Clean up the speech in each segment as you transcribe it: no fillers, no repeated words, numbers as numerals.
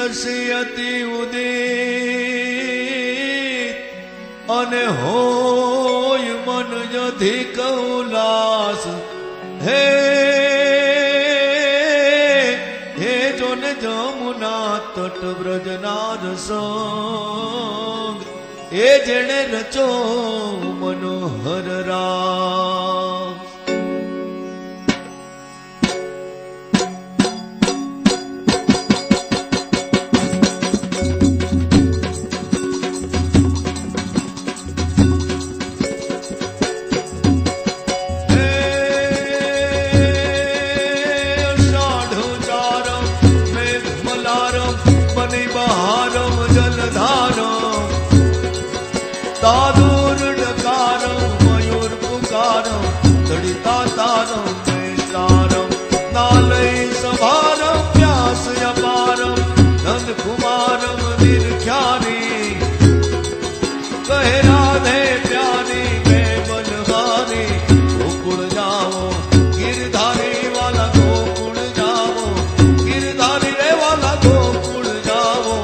રસી અતિ ઉદિત અને હોય મન અધિક ઉલ્લાસ હે હે જોને જમુના તટ બ્રજના રસંગ એ જેણે રચો મનોહર રામ तादूर डकारम मयूर पुकारम तड़िता तारम नेत्रारम नालय सभारम व्यास अपारम नंद कुमारम निर्ख्यारी कहे राधे प्यारी मैं बलहारी गोकुल जाओ गिरधारी वाला गोकुल जाओ गिरधारी रे वाला गोकुल जाओ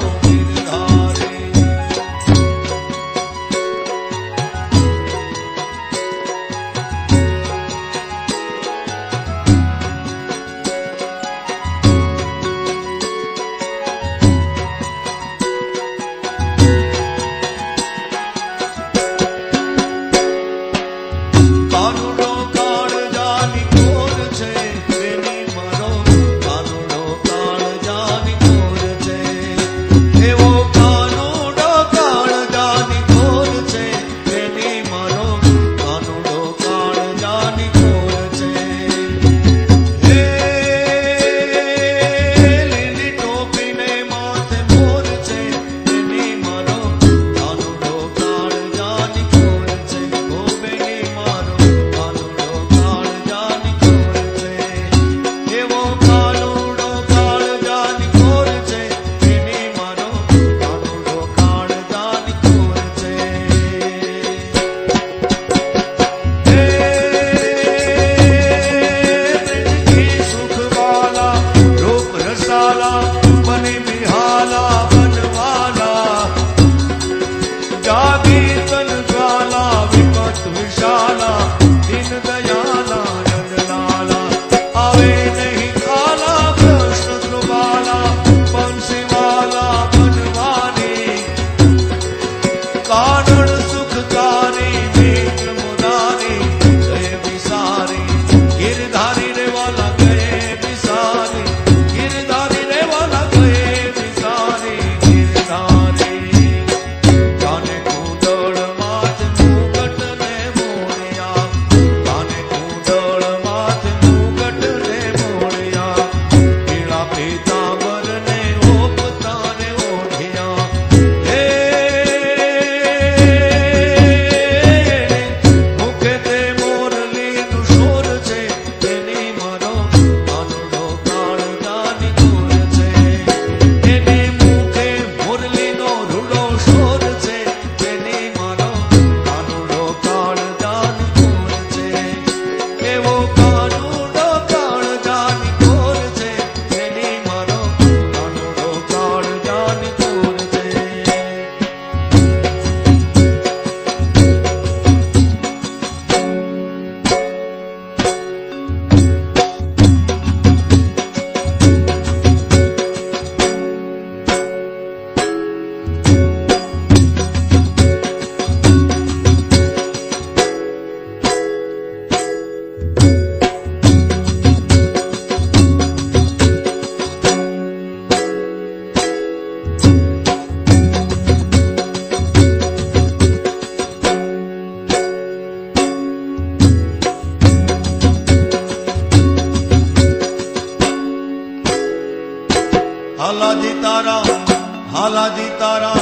હાલાજી તારા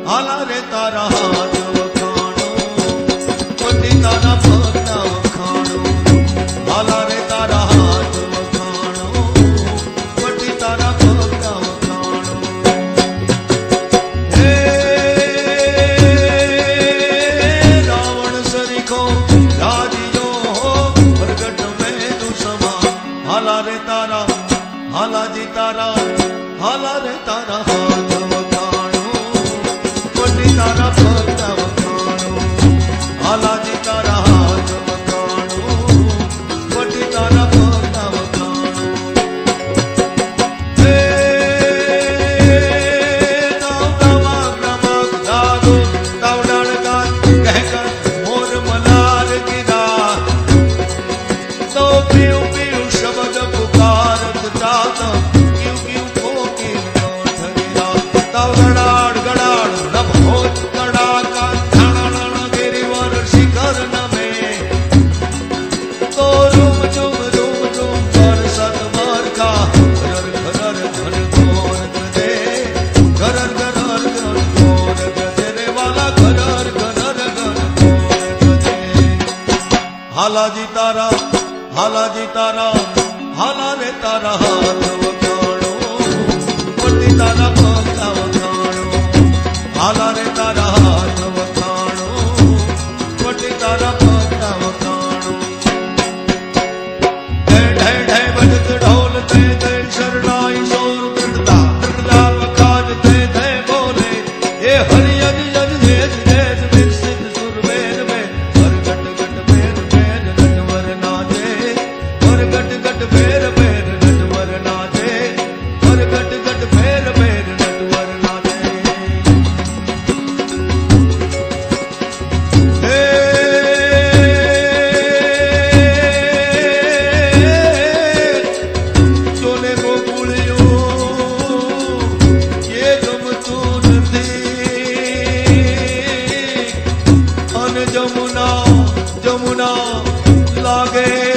હાલા રે તારા હાથ વખાણો પતિ તારા ભક્ત વખાણો હાલા રે તારા હાથ વખાણો પતિ તારા ભક્ત વખાણો હે રાવણ સરીખો રાજીયો પ્રગટ મેં તું સમા હાલા રે તારા હાલાજી તારા હાલા રે તારા કડાળ નભો કડાકા ધાણ ગિરિવર શિખર નમે તો રૂમ ઝુમ વરસત બરખા ઘર ઘર ઘર ઘોર ગજે ઘર ઘર ઘર ઘોર ગજે રે વાલા ઘર ઘર ઘર ઘોર ગજે હાલાજી તારા હાલા રે તારા હાથ વખાણો પતિ તારા પગલા વખાણો હાલા રે તારા હાથ વખાણો પતિ તારા પગલા વખાણો ઢે ઢે બજત ઢોલ તે તે શરણાઈ સોર ત્રણદા વખાજ તે તે બોલે એ હરિ અજ અજ જેજ જેજ વિકસિત સુર મેર મે હર ગટ ગટ મેર મેર નટવર નાચે હર ગટ ગટ મેર મેર નટવર નાચે હર ગટ ગટ મેર મેર નટવર નાચે હે જોને ગોકુળિયું એ ગમતું નથી અને જમુના લાગે